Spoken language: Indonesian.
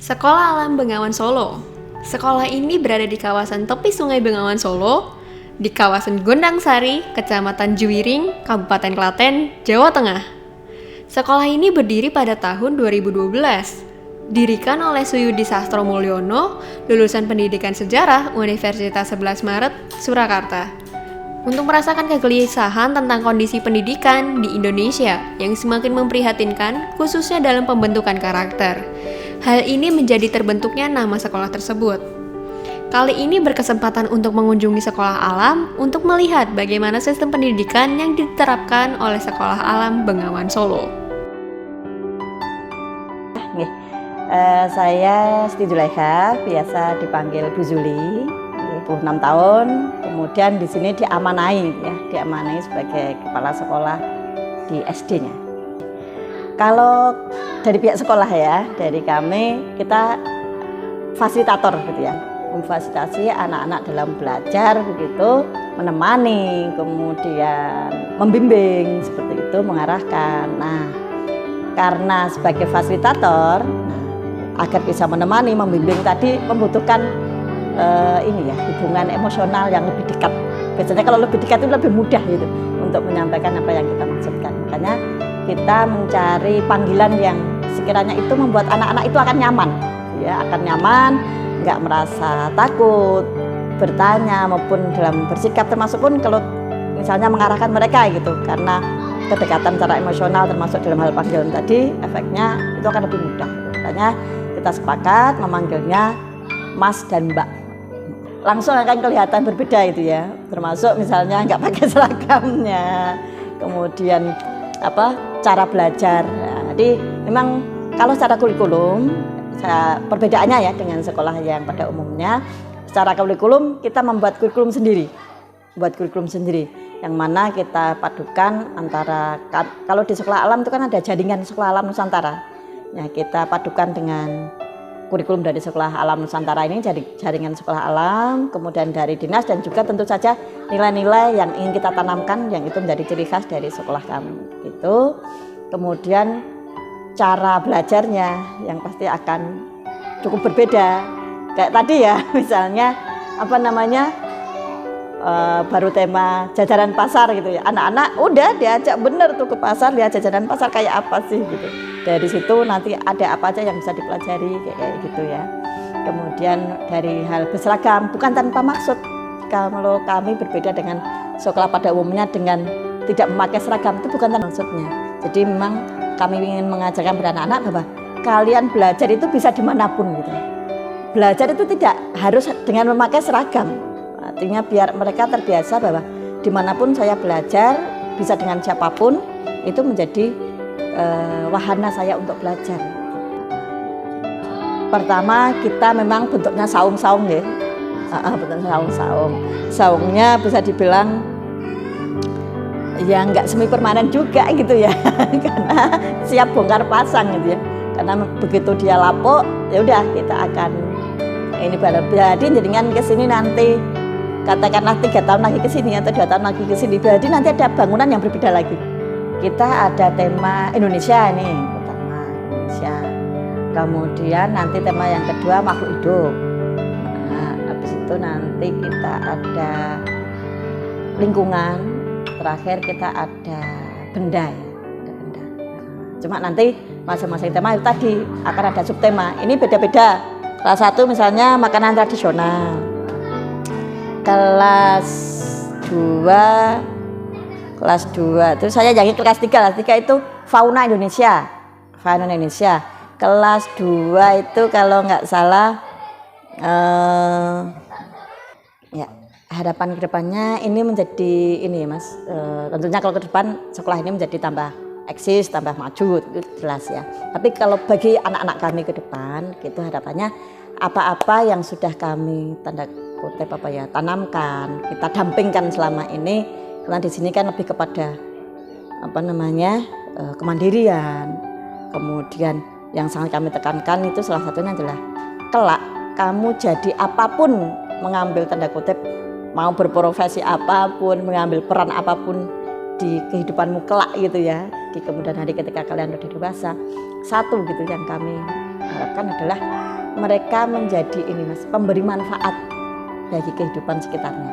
Sekolah Alam Bengawan Solo. Sekolah ini berada di kawasan tepi Sungai Bengawan Solo, di kawasan Gondang Sari, Kecamatan Juwiring, Kabupaten Klaten, Jawa Tengah. Sekolah ini berdiri pada tahun 2012. Dirikan oleh Suyudi Sastro Mulyono, lulusan Pendidikan Sejarah Universitas 11 Maret, Surakarta. Untuk merasakan kegelisahan tentang kondisi pendidikan di Indonesia yang semakin memprihatinkan, khususnya dalam pembentukan karakter. Hal ini menjadi terbentuknya nama sekolah tersebut. Kali ini berkesempatan untuk mengunjungi sekolah alam untuk melihat bagaimana sistem pendidikan yang diterapkan oleh Sekolah Alam Bengawan Solo. Saya Siti Zulaikha, biasa dipanggil Bu Zuli, 26 tahun. Kemudian di sini diamanai sebagai kepala sekolah di SD-nya. Kalau dari pihak sekolah ya, dari kami kita fasilitator gitu ya, memfasilitasi anak-anak dalam belajar begitu, menemani, kemudian membimbing seperti itu, mengarahkan. Nah, karena sebagai fasilitator, agar bisa menemani, membimbing tadi membutuhkan hubungan emosional yang lebih dekat. Biasanya kalau lebih dekat itu lebih mudah gitu untuk menyampaikan apa yang kita maksudkan. Makanya kita mencari panggilan yang sekiranya itu membuat anak-anak itu akan nyaman, ya, akan nyaman, nggak merasa takut bertanya maupun dalam bersikap, termasuk pun kalau misalnya mengarahkan mereka gitu, karena kedekatan secara emosional termasuk dalam hal panggilan tadi, efeknya itu akan lebih mudah. Makanya kita sepakat memanggilnya Mas dan Mbak. Langsung akan kelihatan berbeda itu ya, termasuk misalnya nggak pakai seragamnya, kemudian cara belajar. Nah, jadi memang kalau secara kurikulum, perbedaannya ya dengan sekolah yang pada umumnya, secara kurikulum kita membuat kurikulum sendiri, yang mana kita padukan antara, kalau di sekolah alam itu kan ada jaringan sekolah alam Nusantara. Nah, kita padukan dengan kurikulum dari Sekolah Alam Nusantara ini, jadi jaringan sekolah alam, kemudian dari dinas, dan juga tentu saja nilai-nilai yang ingin kita tanamkan yang itu menjadi ciri khas dari sekolah kami. Itu kemudian cara belajarnya yang pasti akan cukup berbeda. Kayak tadi ya, misalnya baru tema jajanan pasar gitu ya. Anak-anak udah diajak bener tuh ke pasar, lihat jajanan pasar kayak apa sih gitu. Dari situ nanti ada apa aja yang bisa dipelajari kayak gitu ya. Kemudian dari hal berseragam, bukan tanpa maksud. Kalau kami berbeda dengan sekolah pada umumnya dengan tidak memakai seragam, itu bukan tanpa maksudnya. Jadi memang kami ingin mengajarkan pada anak-anak bahwa kalian belajar itu bisa dimanapun gitu. Belajar itu tidak harus dengan memakai seragam. Artinya biar mereka terbiasa bahwa dimanapun saya belajar, bisa dengan siapapun, itu menjadi wahana saya untuk belajar. Pertama kita memang bentuknya saung-saung ya, bentuknya saung-saung. Saungnya bisa dibilang ya nggak semi permanen juga gitu ya, karena siap bongkar pasang gitu ya. Karena begitu dia lapuk, ya udah kita akan ini jadi jadikan kesini nanti. Katakanlah 3 tahun lagi ke sini atau 2 tahun lagi ke sini, berarti nanti ada bangunan yang berbeda lagi. Kita ada tema Indonesia nih, pertama Indonesia. Kemudian nanti tema yang kedua makhluk hidup. Nah, habis itu nanti kita ada lingkungan. Terakhir kita ada benda ya, ada benda. Cuma nanti masing-masing tema itu tadi akan ada subtema. Ini beda-beda. Salah satu misalnya makanan tradisional. Kelas 2 terus saya jadi kelas 3 itu fauna Indonesia. Kelas 2 itu kalau nggak salah ya harapan kedepannya ini menjadi ini ya Mas, tentunya kalau ke depan sekolah ini menjadi tambah eksis, tambah maju, itu jelas ya. Tapi kalau bagi anak-anak kami ke depan gitu, harapannya apa-apa yang sudah kami tanda kutip tanamkan, kita dampingkan selama ini, karena di sini kan lebih kepada kemandirian. Kemudian yang sangat kami tekankan itu salah satunya adalah kelak kamu jadi apapun, mengambil tanda kutip, mau berprofesi apapun, mengambil peran apapun di kehidupanmu kelak gitu ya, di kemudian hari ketika kalian sudah dewasa, satu gitu yang kami harapkan adalah mereka menjadi ini Mas, pemberi manfaat bagi kehidupan sekitarnya.